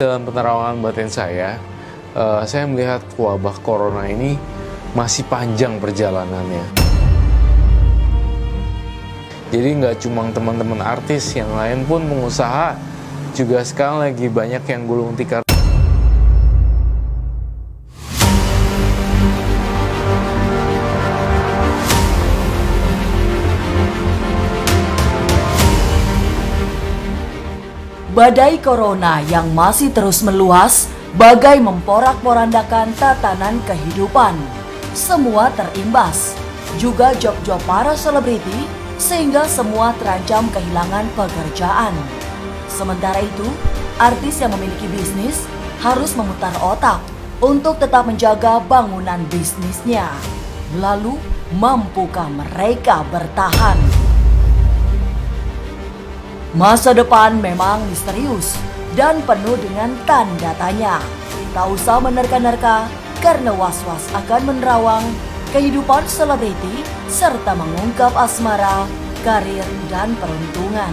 Dalam penerawangan batin saya melihat wabah corona ini masih panjang perjalanannya. Jadi nggak cuma teman-teman artis, yang lain pun pengusaha juga sekarang lagi banyak yang gulung tikar. Badai corona yang masih terus meluas bagai memporak-porandakan tatanan kehidupan. Semua terimbas, juga job-job para selebriti, sehingga semua terancam kehilangan pekerjaan. Sementara itu, artis yang memiliki bisnis harus memutar otak untuk tetap menjaga bangunan bisnisnya. Lalu, mampukah mereka bertahan? Masa depan memang misterius dan penuh dengan tanda tanya. Tak usah menerka-nerka karena was-was akan menerawang kehidupan selebriti serta mengungkap asmara, karir, dan peruntungan.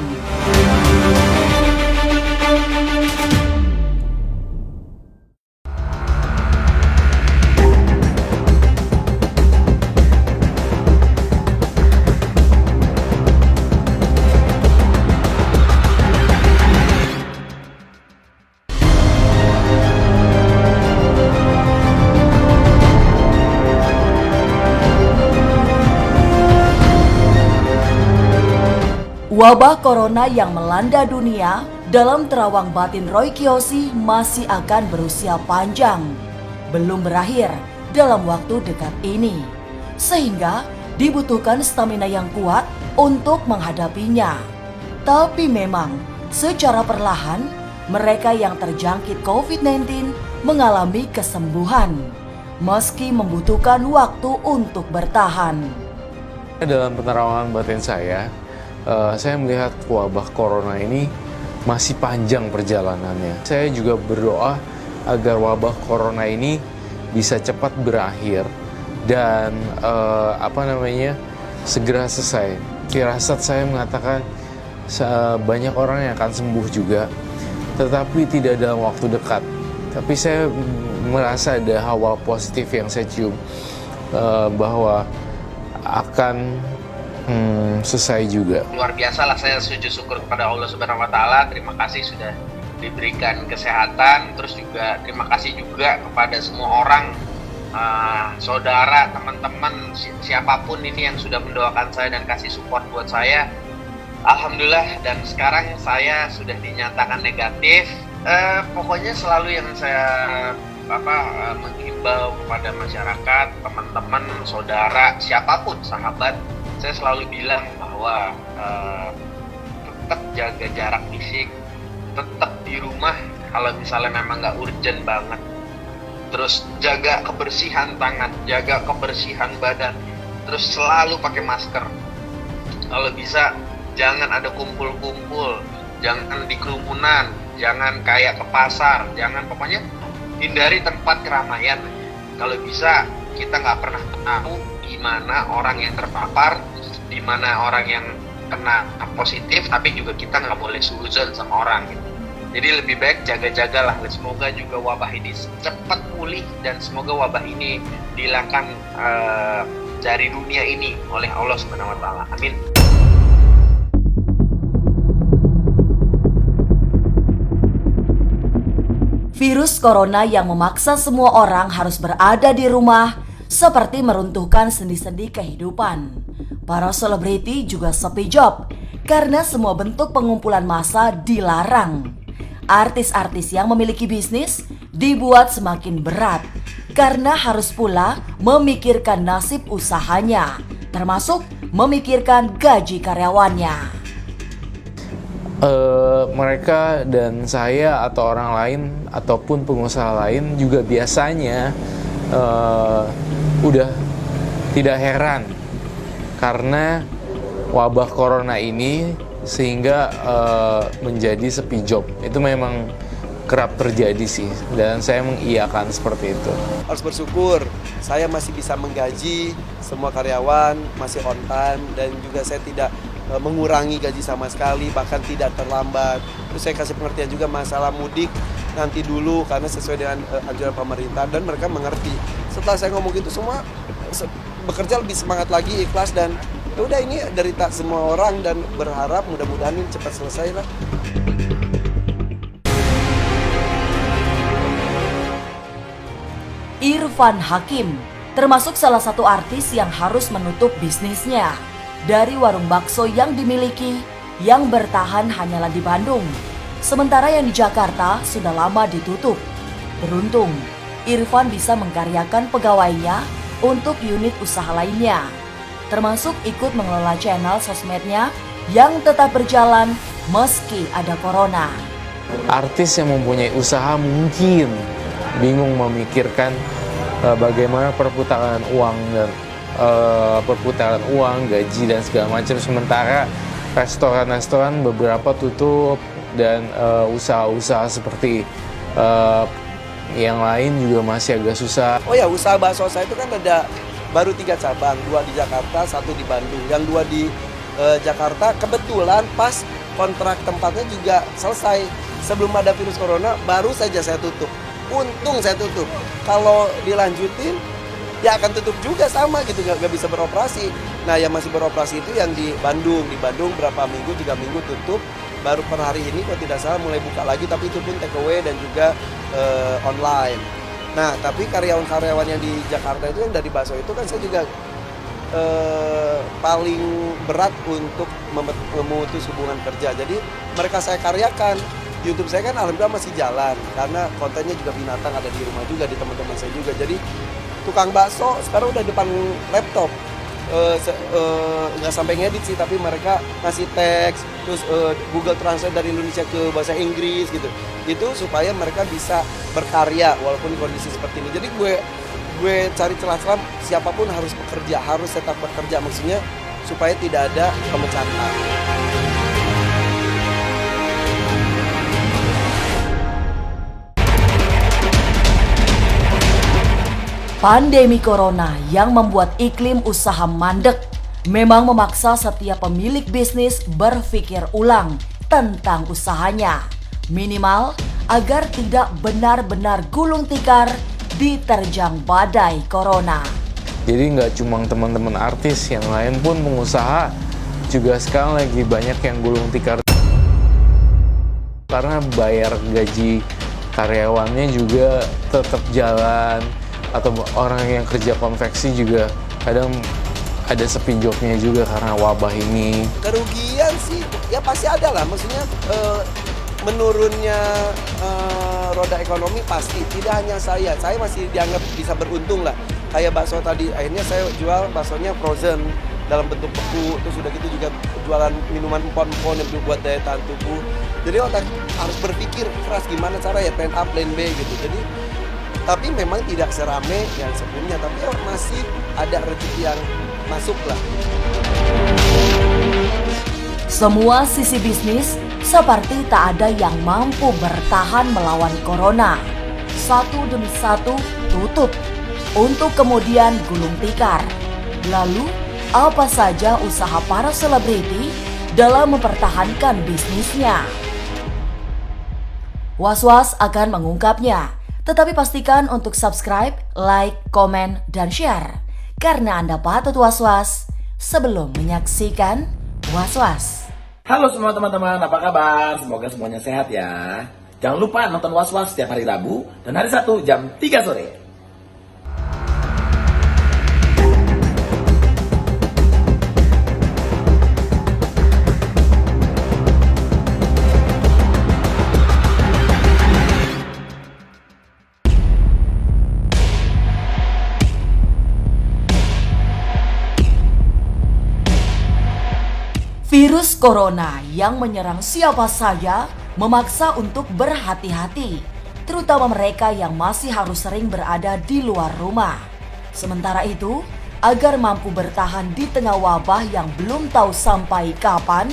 Wabah corona yang melanda dunia dalam terawang batin Roy Kiyoshi masih akan berusia panjang, belum berakhir dalam waktu dekat ini, sehingga dibutuhkan stamina yang kuat untuk menghadapinya. Tapi memang secara perlahan mereka yang terjangkit COVID-19 mengalami kesembuhan, meski membutuhkan waktu untuk bertahan. Dalam penerawangan batin saya melihat wabah corona ini masih panjang perjalanannya. Saya juga berdoa agar wabah corona ini bisa cepat berakhir dan segera selesai. Firasat saya mengatakan banyak orang yang akan sembuh juga, tetapi tidak dalam waktu dekat. Tapi saya merasa ada hawa positif yang saya cium bahwa akan selesai juga. Luar biasa lah, saya sujud syukur kepada Allah Subhanahu Wa Taala. Terima kasih sudah diberikan kesehatan. Terus juga terima kasih juga kepada semua orang, saudara, teman-teman, siapapun ini yang sudah mendoakan saya dan kasih support buat saya. Alhamdulillah, dan sekarang saya sudah dinyatakan negatif. Pokoknya selalu yang saya menghimbau kepada masyarakat, teman-teman, saudara, siapapun, sahabat, saya selalu bilang bahwa tetap jaga jarak fisik, tetap di rumah kalau misalnya memang nggak urgent banget. Terus jaga kebersihan tangan, jaga kebersihan badan, terus selalu pakai masker. Kalau bisa jangan ada kumpul-kumpul, jangan di kerumunan, jangan kayak ke pasar, pokoknya hindari tempat keramaian. Kalau bisa kita nggak pernah tahu di mana orang yang terpapar, di mana orang yang kena positif, tapi juga kita nggak boleh suuzon sama orang gitu. Jadi lebih baik jaga-jagalah. Semoga juga wabah ini cepat pulih dan semoga wabah ini dihilangkan dari dunia ini oleh Allah Subhanahu Wa Taala. Amin. Virus corona yang memaksa semua orang harus berada di rumah seperti meruntuhkan sendi-sendi kehidupan. Para selebriti juga sepi job karena semua bentuk pengumpulan massa dilarang. Artis-artis yang memiliki bisnis dibuat semakin berat karena harus pula memikirkan nasib usahanya, termasuk memikirkan gaji karyawannya. Mereka dan saya atau orang lain ataupun pengusaha lain juga biasanya udah tidak heran karena wabah corona ini sehingga menjadi sepi job. Itu memang kerap terjadi sih, dan saya mengiyakan seperti itu. Harus bersyukur saya masih bisa menggaji semua karyawan, masih on time, dan juga saya tidak mengurangi gaji sama sekali, bahkan tidak terlambat. Terus saya kasih pengertian juga masalah mudik nanti dulu karena sesuai dengan anjuran pemerintah, dan mereka mengerti. Setelah saya ngomong gitu semua bekerja lebih semangat lagi, ikhlas, dan ya udah ini derita semua orang dan berharap mudah-mudahan ini cepat selesai lah. Irfan Hakim termasuk salah satu artis yang harus menutup bisnisnya. Dari warung bakso yang dimiliki, yang bertahan hanyalah di Bandung. Sementara yang di Jakarta sudah lama ditutup. Beruntung, Irfan bisa mengkaryakan pegawainya untuk unit usaha lainnya. Termasuk ikut mengelola channel sosmednya yang tetap berjalan meski ada corona. Artis yang mempunyai usaha mungkin bingung memikirkan bagaimana perputaran uang dan gaji dan segala macam, sementara restoran-restoran beberapa tutup dan usaha-usaha seperti yang lain juga masih agak susah. Oh ya, usaha bakso saya itu kan ada baru 3 cabang, 2 di Jakarta, 1 di Bandung. Yang 2 di Jakarta kebetulan pas kontrak tempatnya juga selesai. Sebelum ada virus corona baru saja saya tutup. Untung saya tutup. Kalau dilanjutin ya akan tutup juga sama gitu, nggak bisa beroperasi. Nah yang masih beroperasi itu yang di Bandung. Di Bandung berapa minggu, 3 minggu tutup. Baru per hari ini kalau tidak salah mulai buka lagi, tapi itu pun take away dan juga online. Nah tapi karyawan-karyawan yang di Jakarta itu yang dari bakso itu kan saya juga paling berat untuk memutus hubungan kerja. Jadi mereka saya karyakan. YouTube saya kan alhamdulillah masih jalan karena kontennya juga binatang, ada di rumah juga, di teman-teman saya juga. Jadi tukang bakso sekarang udah depan laptop, nggak sampai ngedit sih, tapi mereka ngasih teks, terus Google Translate dari Indonesia ke bahasa Inggris gitu. Itu supaya mereka bisa berkarya walaupun kondisi seperti ini. Jadi gue cari celah-celah, siapapun harus bekerja, harus tetap bekerja, maksudnya supaya tidak ada pemecatan. Pandemi corona yang membuat iklim usaha mandek memang memaksa setiap pemilik bisnis berpikir ulang tentang usahanya. Minimal agar tidak benar-benar gulung tikar diterjang badai corona. Jadi nggak cuma teman-teman artis, yang lain pun pengusaha juga sekarang lagi banyak yang gulung tikar. Karena bayar gaji karyawannya juga tetap jalan, atau orang yang kerja konveksi juga kadang ada sepi jobnya juga karena wabah ini. Kerugian sih ya pasti ada lah, maksudnya menurunnya roda ekonomi pasti. Tidak hanya saya masih dianggap bisa beruntung lah. Kayak bakso tadi, akhirnya saya jual baksonya frozen dalam bentuk beku, terus sudah gitu juga jualan minuman empon-empon yang buat daya tahan tubuh. Jadi otak harus berpikir keras gimana cara ya plan A, plan B gitu. Jadi tapi memang tidak serame yang sebelumnya, tapi ya masih ada rezeki yang masuk lah. Semua sisi bisnis seperti tak ada yang mampu bertahan melawan corona. Satu demi satu tutup untuk kemudian gulung tikar. Lalu, apa saja usaha para selebriti dalam mempertahankan bisnisnya? Was-Was akan mengungkapnya. Tetapi pastikan untuk subscribe, like, komen, dan share. Karena Anda patut was-was sebelum menyaksikan Was-Was. Halo semua teman-teman, apa kabar? Semoga semuanya sehat ya. Jangan lupa nonton Was-Was setiap hari Rabu dan hari Sabtu jam 3 sore. Virus corona yang menyerang siapa saja memaksa untuk berhati-hati, terutama mereka yang masih harus sering berada di luar rumah. Sementara itu, agar mampu bertahan di tengah wabah yang belum tahu sampai kapan,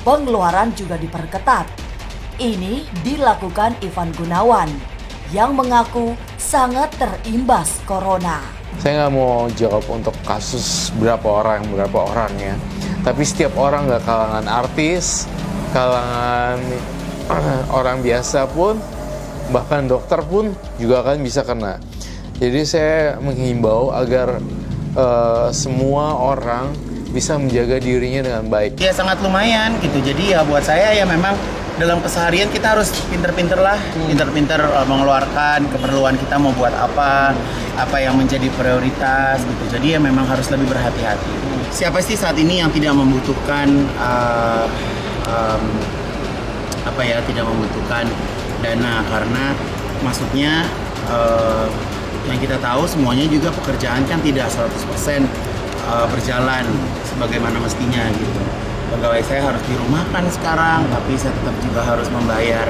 pengeluaran juga diperketat. Ini dilakukan Ivan Gunawan yang mengaku sangat terimbas corona. Saya nggak mau jawab untuk kasus berapa orangnya. Tapi setiap orang, nggak kalangan artis, kalangan orang biasa pun, bahkan dokter pun juga akan bisa kena. Jadi saya menghimbau agar semua orang bisa menjaga dirinya dengan baik. Ya sangat lumayan gitu. Jadi ya buat saya ya memang dalam keseharian kita harus pinter-pinter mengeluarkan keperluan kita mau buat apa yang menjadi prioritas gitu. Jadi ya memang harus lebih berhati-hati. Siapa sih saat ini yang tidak membutuhkan tidak membutuhkan dana, karena maksudnya yang kita tahu semuanya juga pekerjaan kan tidak 100% berjalan sebagaimana mestinya gitu. Pegawai saya harus dirumahkan sekarang, tapi saya tetap juga harus membayar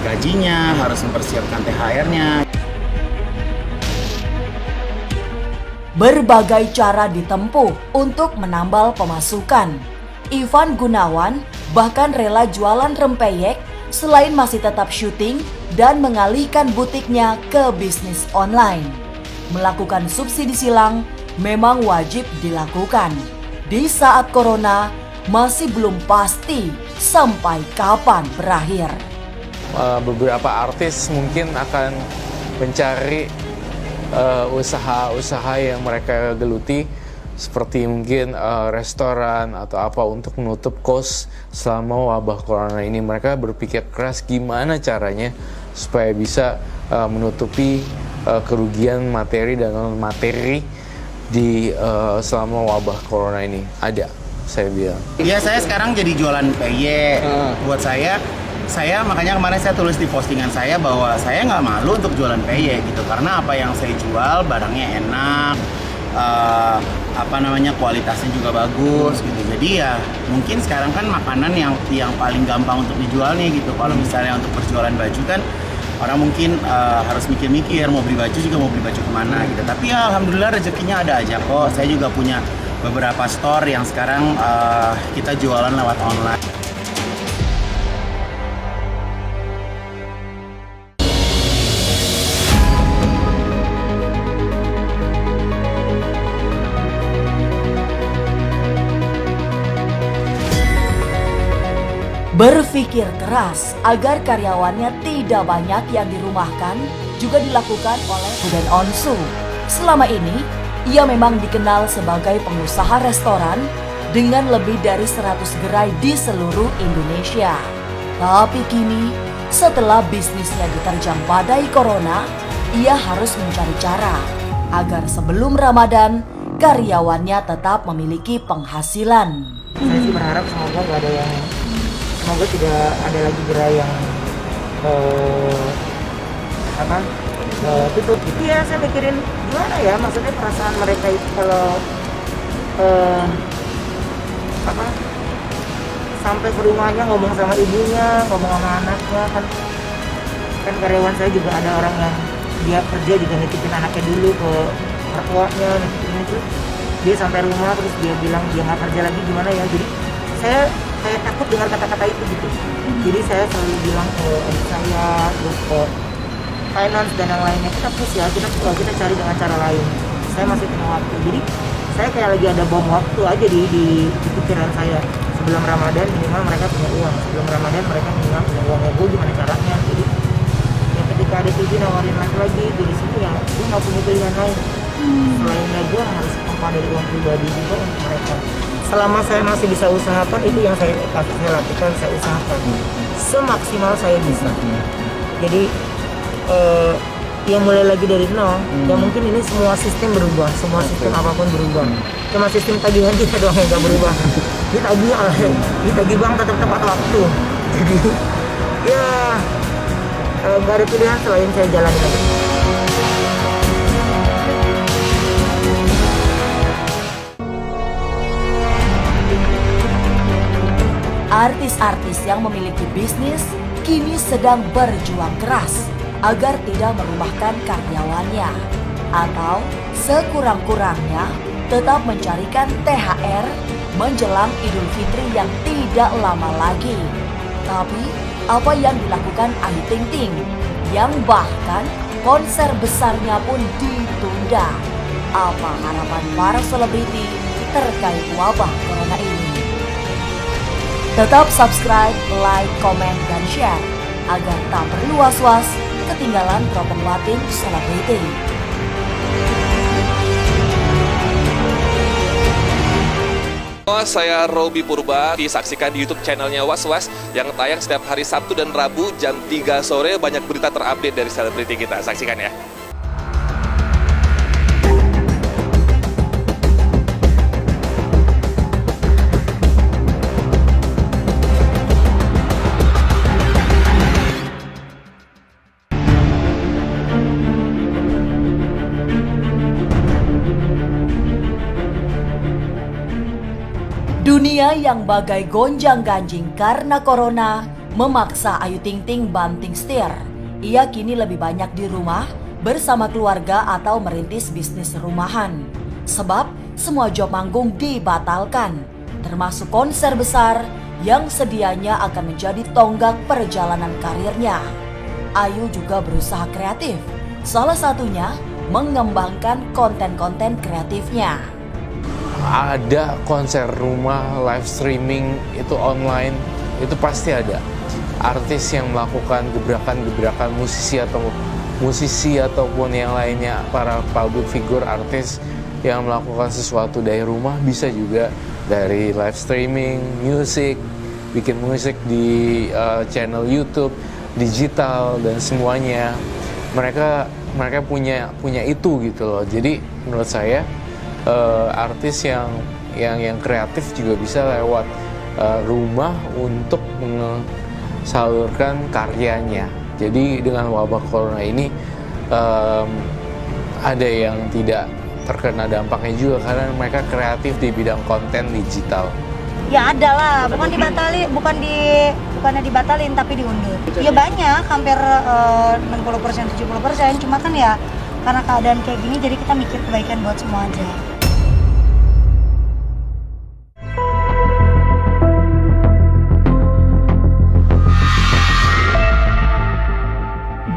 gajinya, harus mempersiapkan THR-nya. Berbagai cara ditempuh untuk menambal pemasukan. Ivan Gunawan bahkan rela jualan rempeyek selain masih tetap syuting dan mengalihkan butiknya ke bisnis online. Melakukan subsidi silang memang wajib dilakukan. Di saat corona masih belum pasti sampai kapan berakhir. Beberapa artis mungkin akan mencari usaha-usaha yang mereka geluti, seperti mungkin restoran atau apa, untuk menutup kos selama wabah corona ini. Mereka berpikir keras gimana caranya supaya bisa menutupi kerugian materi dan non materi di selama wabah corona ini. Ada, saya bilang. Ya saya sekarang jadi jualan PY. Buat saya makanya kemarin saya tulis di postingan saya bahwa saya nggak malu untuk jualan PY gitu, karena apa yang saya jual barangnya enak, kualitasnya juga bagus gitu. Jadi ya mungkin sekarang kan makanan yang paling gampang untuk dijual nih gitu. Kalau misalnya untuk berjualan baju kan orang mungkin harus mikir-mikir mau beli baju kemana gitu. Tapi ya alhamdulillah rezekinya ada aja kok. Saya juga punya beberapa store yang sekarang kita jualan lewat online. Berpikir keras agar karyawannya tidak banyak yang dirumahkan juga dilakukan oleh Buden Onsu. Selama ini, ia memang dikenal sebagai pengusaha restoran dengan lebih dari 100 gerai di seluruh Indonesia. Tapi kini, setelah bisnisnya diterjang badai corona, ia harus mencari cara agar sebelum Ramadan, karyawannya tetap memiliki penghasilan. Saya sih berharap semoga tidak ada lagi gerai yang tutup gitu. Ya saya mikirin gimana ya, maksudnya perasaan mereka itu kalau sampai ke rumahnya ngomong sama ibunya, ngomong sama anaknya, kan karyawan saya juga ada orang yang dia kerja juga nitipin anaknya dulu ke mertuanya, nitipin itu dia sampai rumah terus dia bilang dia nggak kerja lagi, gimana ya. Jadi saya kayak takut dengar kata-kata itu gitu. Jadi saya selalu bilang ke adik saya, terus ke finance dan yang lainnya, kita push ya, kita cari dengan cara lain. Saya masih punya waktu. Jadi saya kayak lagi ada bom waktu aja di pikiran saya. Sebelum Ramadan minimal mereka punya uang. Sebelum Ramadan mereka minimal punya uang. Ya gue gimana caranya? Jadi ya ketika ada TV nawarin lagi dari sini ya gue nggak punya pilihan lain. Selainnya gue harus pompa dari uang pribadi juga untuk mereka. Selama saya masih bisa usahakan, itu yang saya lakukan, saya usahakan semaksimal saya bisa. Jadi yang mulai lagi dari nol, ya mungkin ini semua sistem berubah, semua sistem apapun berubah. Cuma sistem tagihan kita doang yang nggak berubah. Ditagih bank tetap tepat waktu. Jadi ya nggak ada pilihan selain saya jalani aja. Artis-artis yang memiliki bisnis kini sedang berjuang keras agar tidak merumahkan karyawannya, atau sekurang-kurangnya tetap mencarikan THR menjelang Idul Fitri yang tidak lama lagi. Tapi apa yang dilakukan Ayu Ting Ting yang bahkan konser besarnya pun ditunda? Apa harapan para selebriti terkait wabah corona ini? Tetap subscribe, like, komen, dan share agar tak perlu was-was ketinggalan program Latin selebriti. Saya Robi Purba, disaksikan di YouTube channelnya Was Was yang tayang setiap hari Sabtu dan Rabu jam 3 sore. Banyak berita terupdate dari selebriti kita, saksikan ya. Dunia yang bagai gonjang-ganjing karena corona memaksa Ayu Ting Ting banting setir. Ia kini lebih banyak di rumah bersama keluarga atau merintis bisnis rumahan. Sebab semua job manggung dibatalkan, termasuk konser besar yang sedianya akan menjadi tonggak perjalanan karirnya. Ayu juga berusaha kreatif, salah satunya mengembangkan konten-konten kreatifnya. Ada konser rumah, live streaming, itu online, itu pasti ada. Artis yang melakukan gebrakan-gebrakan musisi ataupun yang lainnya, para public figure artis yang melakukan sesuatu dari rumah, bisa juga dari live streaming, musik, bikin musik di channel YouTube, digital dan semuanya. Mereka punya itu gitu loh. Jadi menurut saya artis yang kreatif juga bisa lewat rumah untuk salurkan karyanya. Jadi dengan wabah corona ini ada yang tidak terkena dampaknya juga karena mereka kreatif di bidang konten digital. Ya ada lah, bukannya dibatalin tapi diundur. Ya banyak, hampir 60%, 70%. Cuma kan ya karena keadaan kayak gini jadi kita mikir kebaikan buat semua aja.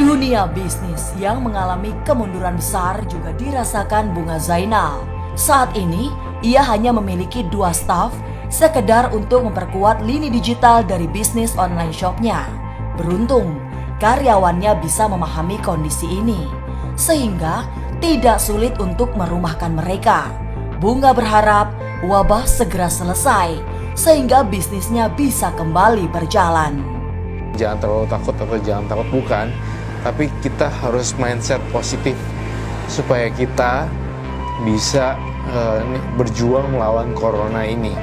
Dunia bisnis yang mengalami kemunduran besar juga dirasakan Bunga Zainal. Saat ini, ia hanya memiliki 2 staf sekedar untuk memperkuat lini digital dari bisnis online shopnya. Beruntung, karyawannya bisa memahami kondisi ini, sehingga tidak sulit untuk merumahkan mereka. Bunga berharap wabah segera selesai, sehingga bisnisnya bisa kembali berjalan. Jangan terlalu takut atau jangan takut, bukan. Tapi kita harus mindset positif supaya kita bisa berjuang melawan corona ini.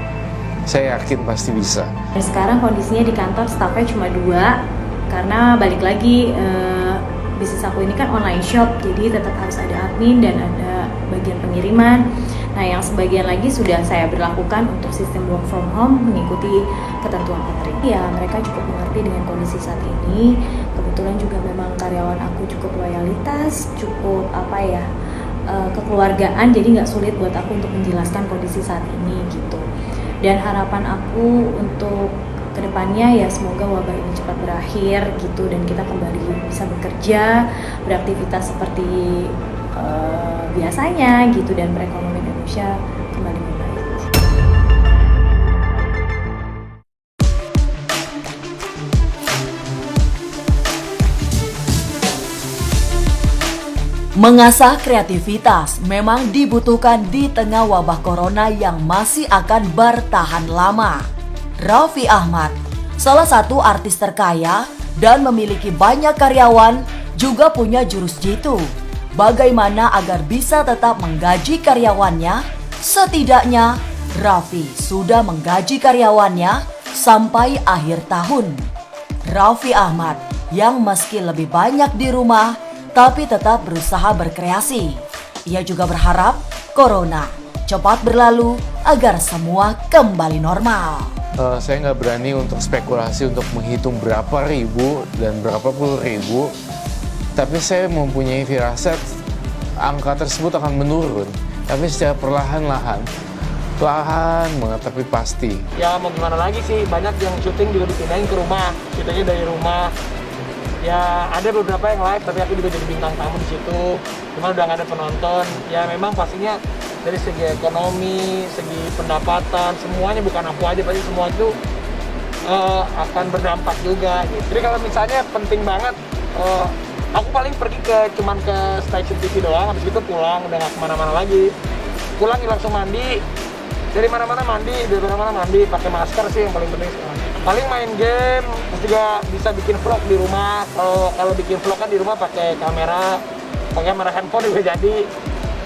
Saya yakin pasti bisa. Sekarang kondisinya di kantor stafnya cuma 2 karena balik lagi bisnis aku ini kan online shop, jadi tetap harus ada admin dan ada bagian pengiriman. Nah, yang sebagian lagi sudah saya berlakukan untuk sistem work from home mengikuti ketentuan Menteri. Ya, mereka cukup mengerti dengan kondisi saat ini. Kebetulan juga memang karyawan aku cukup loyalitas, cukup kekeluargaan, jadi nggak sulit buat aku untuk menjelaskan kondisi saat ini gitu. Dan harapan aku untuk kedepannya ya semoga wabah ini cepat berakhir gitu dan kita kembali bisa bekerja, beraktivitas seperti biasanya gitu dan perekonomian Indonesia kembali membaik. Mengasah kreativitas memang dibutuhkan di tengah wabah corona yang masih akan bertahan lama. Raffi Ahmad, salah satu artis terkaya dan memiliki banyak karyawan, juga punya jurus jitu. Bagaimana agar bisa tetap menggaji karyawannya? Setidaknya, Raffi sudah menggaji karyawannya sampai akhir tahun. Raffi Ahmad yang meski lebih banyak di rumah, tapi tetap berusaha berkreasi. Ia juga berharap corona cepat berlalu agar semua kembali normal. Saya nggak berani untuk spekulasi untuk menghitung berapa ribu dan berapa puluh ribu, tapi saya mempunyai firasat angka tersebut akan menurun, tapi secara perlahan-lahan, banget tapi pasti. Ya mau gimana lagi sih, banyak yang syuting juga dipindahin ke rumah, syutingnya dari rumah. Ya ada beberapa yang live, tapi aku juga jadi bintang tamu di situ. Cuma udah nggak ada penonton. Ya memang pastinya dari segi ekonomi, segi pendapatan, semuanya bukan aku aja, pasti semua itu akan berdampak juga gitu. Jadi kalau misalnya penting banget, aku paling pergi cuman ke stasiun TV doang, habis itu pulang, udah nggak kemana-mana lagi. Pulang langsung mandi, dari mana-mana mandi, pakai masker sih yang paling penting sekarang. Paling main game, terus juga bisa bikin vlog di rumah. Kalau bikin vlog kan di rumah pakai kamera handphone juga jadi.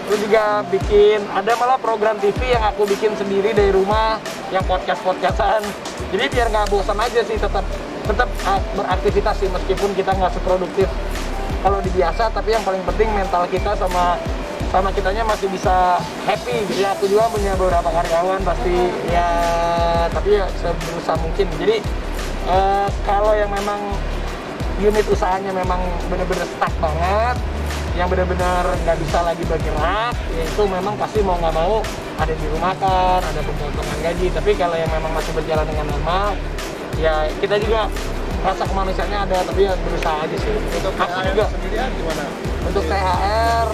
Terus juga bikin, ada malah program TV yang aku bikin sendiri dari rumah, yang podcastan. Jadi biar nggak bosan aja sih, tetap beraktivitas sih meskipun kita nggak seproduktif kalau di biasa, tapi yang paling penting mental kita sama kitanya masih bisa happy. Jadi aku juga punya beberapa karyawan pasti ya, tapi ya seberusaha mungkin. Jadi kalau yang memang unit usahanya memang benar-benar stuck banget, yang benar-benar nggak bisa lagi bergerak, ya itu memang pasti mau nggak mau ada dirumahkan, ada pemotongan gaji. Tapi kalau yang memang masih berjalan dengan normal, ya kita juga rasa kemanusiaannya ada, tapi ya berusaha aja sih. Untuk aku juga sendirian gimana? Untuk THR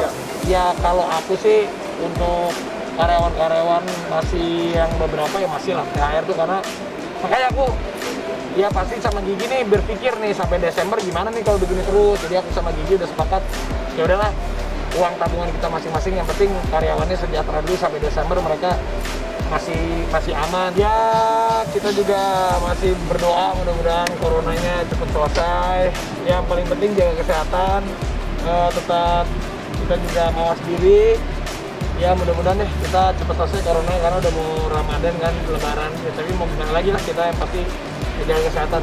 ya kalau aku sih untuk karyawan masih yang beberapa ya masih lah THR tuh, karena makanya aku ya pasti sama Gigi nih berpikir nih sampai Desember gimana nih kalau begini terus. Jadi aku sama Gigi udah sepakat, ya udahlah uang tabungan kita masing-masing, yang penting karyawannya sejahtera dulu sampai Desember, mereka masih aman. Ya kita juga masih berdoa mudah-mudahan coronanya cepat selesai. Yang paling penting jaga kesehatan, tetap kita juga mawas diri. Ya mudah-mudahan deh kita cepat selesai corona, karena udah mau Ramadan kan, Lebaran. Ya, tapi mau gimana lagi lah, kita yang pasti jaga kesehatan.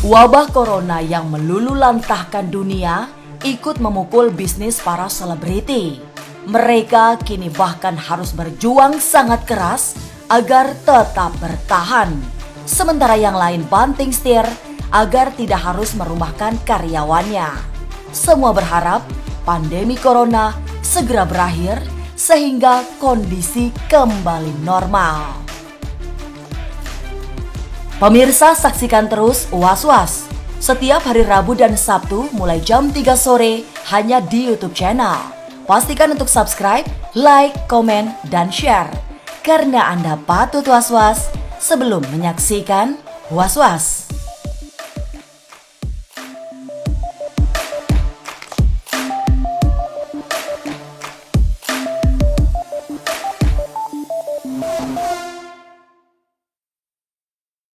Wabah corona yang meluluhlantahkan dunia ikut memukul bisnis para selebriti. Mereka kini bahkan harus berjuang sangat keras agar tetap bertahan. Sementara yang lain banting setir agar tidak harus merumahkan karyawannya. Semua berharap pandemi corona segera berakhir sehingga kondisi kembali normal. Pemirsa, saksikan terus Was-Was setiap hari Rabu dan Sabtu mulai jam 3 sore hanya di YouTube channel. Pastikan untuk subscribe, like, komen, dan share karena Anda patut was-was sebelum menyaksikan Was-Was.